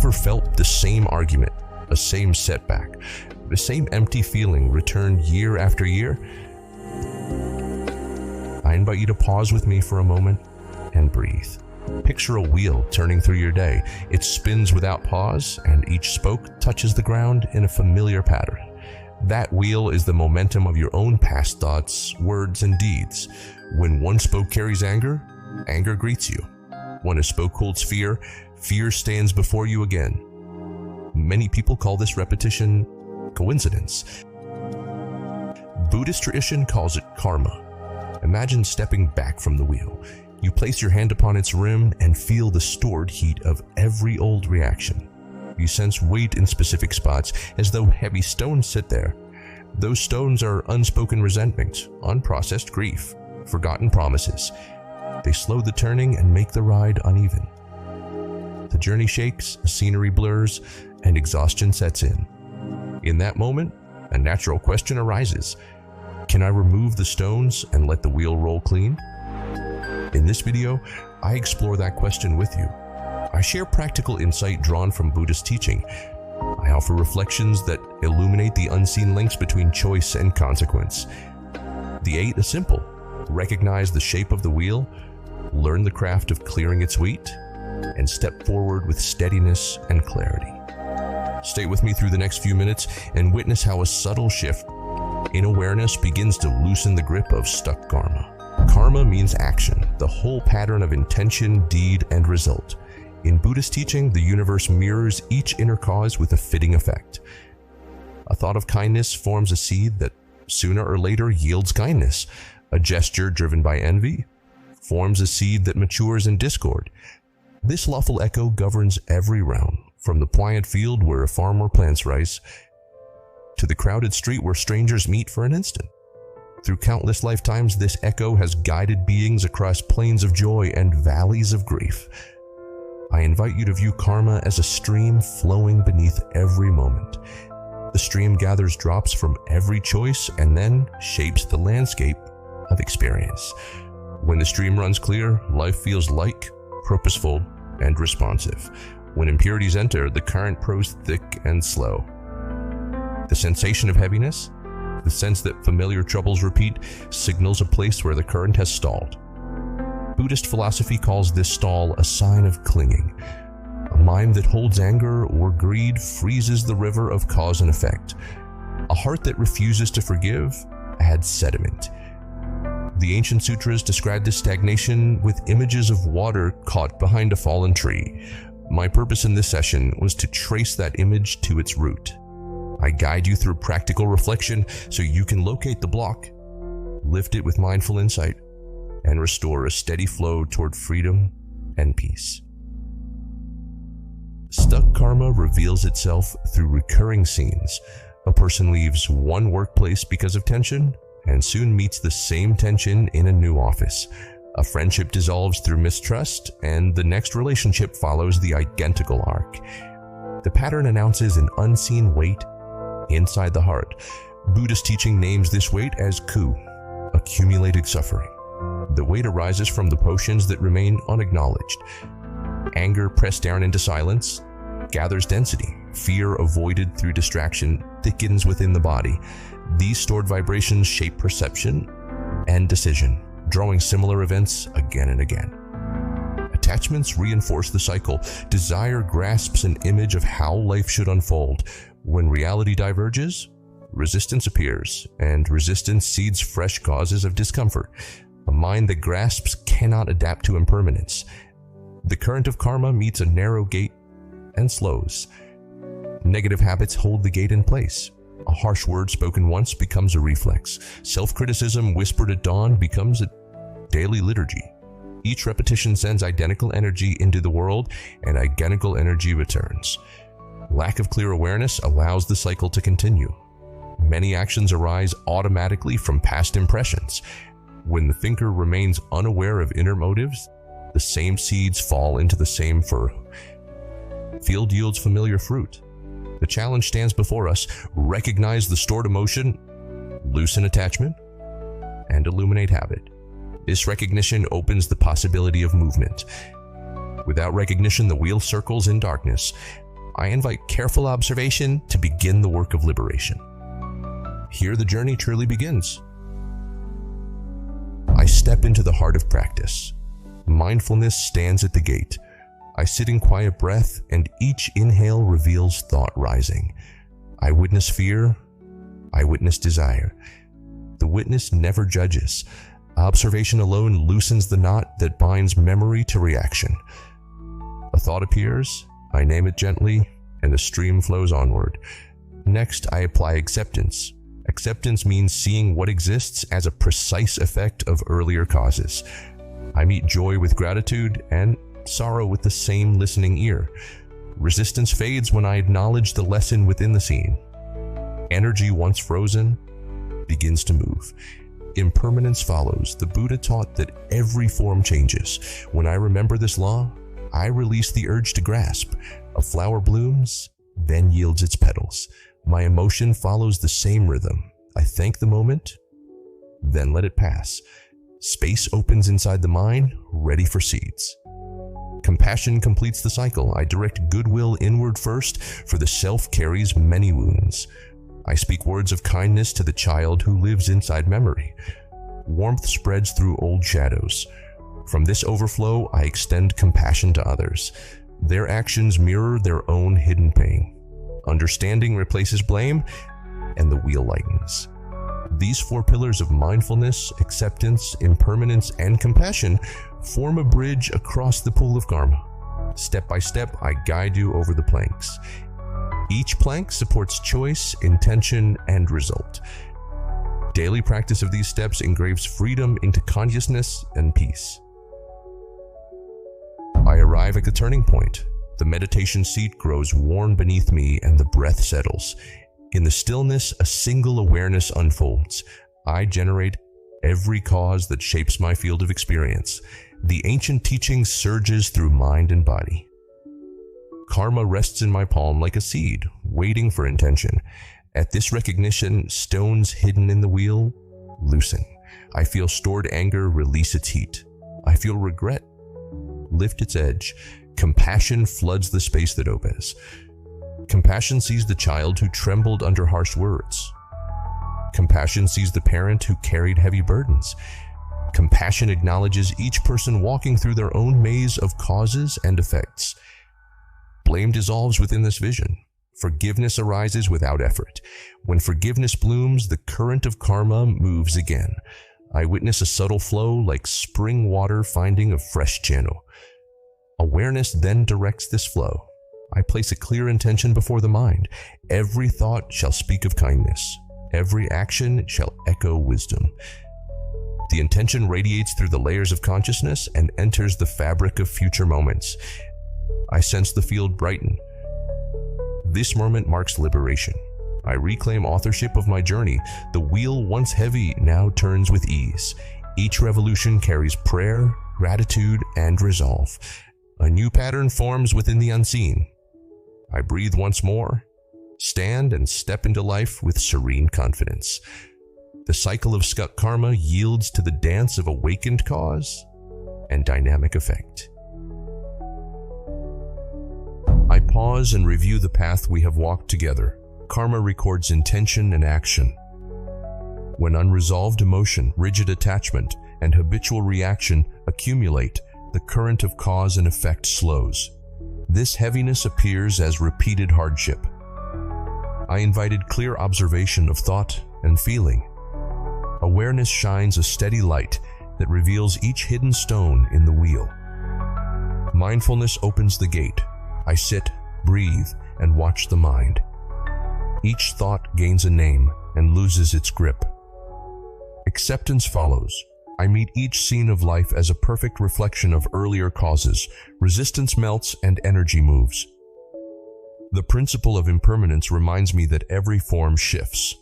ever felt the same argument, the same setback, the same empty feeling return year after year? I invite you to pause with me for a moment and breathe. Picture a wheel turning through your day. It spins without pause, and each spoke touches the ground in a familiar pattern. That wheel is the momentum of your own past thoughts, words, and deeds. When one spoke carries anger, anger greets you. When a spoke holds fear, fear stands before you again. Many people call this repetition coincidence. Buddhist tradition calls it karma. Imagine stepping back from the wheel. You place your hand upon its rim and feel the stored heat of every old reaction. You sense weight in specific spots, as though heavy stones sit there. Those stones are unspoken resentment, unprocessed grief, forgotten promises. They slow the turning and make the ride uneven. The journey shakes, the scenery blurs, and exhaustion sets in. In that moment, a natural question arises. Can I remove the stones and let the wheel roll clean? In this video, I explore that question with you. I share practical insight drawn from Buddhist teaching. I offer reflections that illuminate the unseen links between choice and consequence. The 8 is simple. Recognize the shape of the wheel, learn the craft of clearing its wheat, and step forward with steadiness and clarity. Stay with me through the next few minutes and witness how a subtle shift in awareness begins to loosen the grip of stuck karma. Karma means action, the whole pattern of intention, deed, and result. In Buddhist teaching, the universe mirrors each inner cause with a fitting effect. A thought of kindness forms a seed that sooner or later yields kindness. A gesture driven by envy forms a seed that matures in discord. This lawful echo governs every realm, from the pliant field where a farmer plants rice to the crowded street where strangers meet for an instant. Through countless lifetimes, this echo has guided beings across plains of joy and valleys of grief. I invite you to view karma as a stream flowing beneath every moment. The stream gathers drops from every choice and then shapes the landscape of experience. When the stream runs clear, life feels light, purposeful, and responsive. When impurities enter, the current prows thick and slow. The sensation of heaviness, the sense that familiar troubles repeat, signals a place where the current has stalled. Buddhist philosophy calls this stall a sign of clinging. A mind that holds anger or greed freezes the river of cause and effect. A heart that refuses to forgive adds sediment. The ancient sutras describe this stagnation with images of water caught behind a fallen tree. My purpose in this session was to trace that image to its root. I guide you through practical reflection so you can locate the block, lift it with mindful insight, and restore a steady flow toward freedom and peace. Stuck karma reveals itself through recurring scenes. A person leaves one workplace because of tension and soon meets the same tension in a new office. A friendship dissolves through mistrust, and the next relationship follows the identical arc. The pattern announces an unseen weight inside the heart. Buddhist teaching names this weight as ku, accumulated suffering. The weight arises from the potions that remain unacknowledged. Anger pressed down into silence gathers density. Fear avoided through distraction thickens within the body. These stored vibrations shape perception and decision, drawing similar events again and again. Attachments reinforce the cycle. Desire grasps an image of how life should unfold. When reality diverges, resistance appears, and resistance seeds fresh causes of discomfort. A mind that grasps cannot adapt to impermanence. The current of karma meets a narrow gate and slows. Negative habits hold the gate in place. A harsh word spoken once becomes a reflex. Self-criticism whispered at dawn becomes a daily liturgy. Each repetition sends identical energy into the world, and identical energy returns. Lack of clear awareness allows the cycle to continue. Many actions arise automatically from past impressions. When the thinker remains unaware of inner motives, the same seeds fall into the same furrow. Field yields familiar fruit. The challenge stands before us. Recognize the stored emotion, loosen attachment, and illuminate habit. This recognition opens the possibility of movement. Without recognition, the wheel circles in darkness. I invite careful observation to begin the work of liberation. Here the journey truly begins. I step into the heart of practice. Mindfulness stands at the gate. I sit in quiet breath, and each inhale reveals thought rising. I witness fear. I witness desire. The witness never judges. Observation alone loosens the knot that binds memory to reaction. A thought appears, I name it gently, and the stream flows onward. Next, I apply acceptance. Acceptance means seeing what exists as a precise effect of earlier causes. I meet joy with gratitude and sorrow with the same listening ear. Resistance fades when I acknowledge the lesson within the scene. Energy once frozen begins to move. Impermanence follows. The Buddha taught that every form changes. When I remember this law, I release the urge to grasp. A flower blooms, then yields its petals. My emotion follows the same rhythm. I thank the moment, then let it pass. Space opens inside the mind, ready for seeds. Compassion completes the cycle. I direct goodwill inward first, for the self carries many wounds. I speak words of kindness to the child who lives inside memory. Warmth spreads through old shadows. From this overflow, I extend compassion to others. Their actions mirror their own hidden pain. Understanding replaces blame, and the wheel lightens. These four pillars of mindfulness, acceptance, impermanence, and compassion form a bridge across the pool of karma. Step by step, I guide you over the planks. Each plank supports choice, intention, and result. Daily practice of these steps engraves freedom into consciousness and peace. I arrive at the turning point. The meditation seat grows worn beneath me and the breath settles. In the stillness, a single awareness unfolds. I generate every cause that shapes my field of experience. The ancient teaching surges through mind and body. Karma rests in my palm like a seed, waiting for intention. At this recognition, stones hidden in the wheel loosen. I feel stored anger release its heat. I feel regret lift its edge. Compassion floods the space that opens. Compassion sees the child who trembled under harsh words. Compassion sees the parent who carried heavy burdens. Compassion acknowledges each person walking through their own maze of causes and effects. Blame dissolves within this vision. Forgiveness arises without effort. When forgiveness blooms, the current of karma moves again. I witness a subtle flow like spring water finding a fresh channel. Awareness then directs this flow. I place a clear intention before the mind. Every thought shall speak of kindness. Every action shall echo wisdom. The intention radiates through the layers of consciousness and enters the fabric of future moments. I sense the field brighten. This moment marks liberation. I reclaim authorship of my journey. The wheel, once heavy, now turns with ease. Each revolution carries prayer, gratitude, and resolve. A new pattern forms within the unseen. I breathe once more, stand and step into life with serene confidence. The cycle of stuck karma yields to the dance of awakened cause and dynamic effect. I pause and review the path we have walked together. Karma records intention and action. When unresolved emotion, rigid attachment, and habitual reaction accumulate, the current of cause and effect slows. This heaviness appears as repeated hardship. I invited clear observation of thought and feeling. Awareness shines a steady light that reveals each hidden stone in the wheel. Mindfulness opens the gate. I sit, breathe, and watch the mind. Each thought gains a name and loses its grip. Acceptance follows. I meet each scene of life as a perfect reflection of earlier causes. Resistance melts and energy moves. The principle of impermanence reminds me that every form shifts.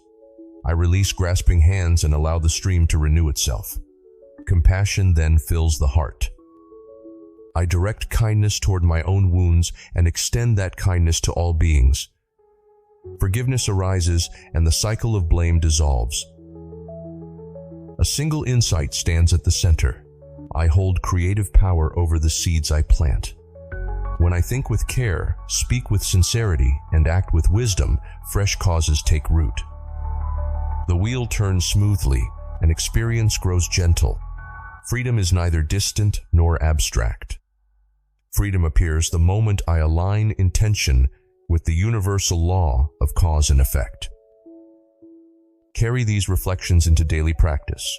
I release grasping hands and allow the stream to renew itself. Compassion then fills the heart. I direct kindness toward my own wounds and extend that kindness to all beings. Forgiveness arises and the cycle of blame dissolves. A single insight stands at the center. I hold creative power over the seeds I plant. When I think with care, speak with sincerity, and act with wisdom, fresh causes take root. The wheel turns smoothly, and experience grows gentle. Freedom is neither distant nor abstract. Freedom appears the moment I align intention with the universal law of cause and effect. Carry these reflections into daily practice.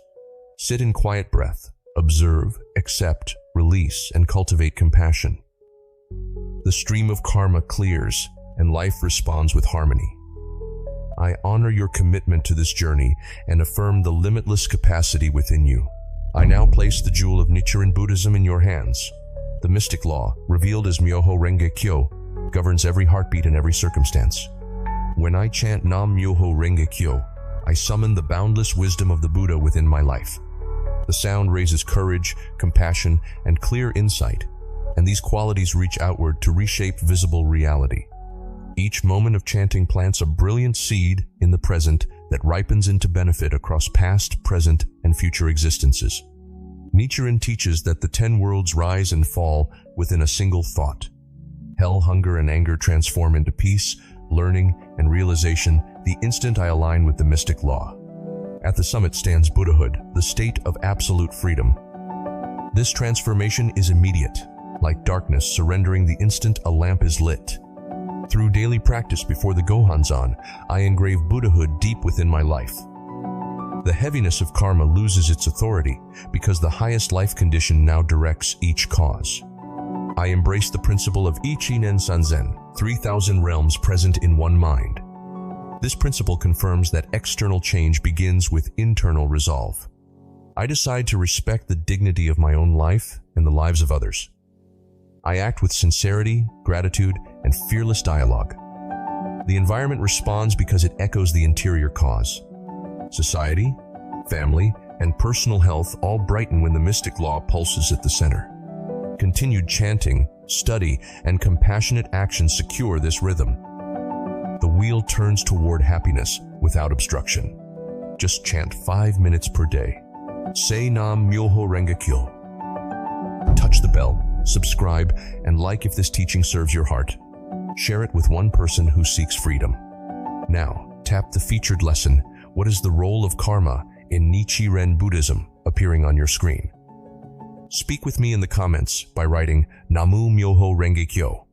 Sit in quiet breath, observe, accept, release, and cultivate compassion. The stream of karma clears, and life responds with harmony. I honor your commitment to this journey and affirm the limitless capacity within you. I now place the jewel of Nichiren Buddhism in your hands. The mystic law, revealed as Myoho Renge Kyo, governs every heartbeat and every circumstance. When I chant Nam Myoho Renge Kyo, I summon the boundless wisdom of the Buddha within my life. The sound raises courage, compassion, and clear insight, and these qualities reach outward to reshape visible reality. Each moment of chanting plants a brilliant seed in the present that ripens into benefit across past, present, and future existences. Nichiren teaches that the 10 worlds rise and fall within a single thought. Hell, hunger, and anger transform into peace, learning, and realization the instant I align with the mystic law. At the summit stands Buddhahood, the state of absolute freedom. This transformation is immediate, like darkness surrendering the instant a lamp is lit. Through daily practice before the Gohanzan, I engrave Buddhahood deep within my life. The heaviness of karma loses its authority because the highest life condition now directs each cause. I embrace the principle of Ichinen Sanzen, 3,000 realms present in one mind. This principle confirms that external change begins with internal resolve. I decide to respect the dignity of my own life and the lives of others. I act with sincerity, gratitude, and fearless dialogue. The environment responds because it echoes the interior cause. Society, family, and personal health all brighten when the mystic law pulses at the center. Continued chanting, study, and compassionate action secure this rhythm. The wheel turns toward happiness without obstruction. Just chant 5 minutes per day. Say Nam Myoho Renge Kyo. Touch the bell, subscribe, and like if this teaching serves your heart. Share it with one person who seeks freedom. Now, tap the featured lesson, What is the Role of Karma in Nichiren Buddhism, appearing on your screen. Speak with me in the comments by writing Namu Myoho Renge Kyo.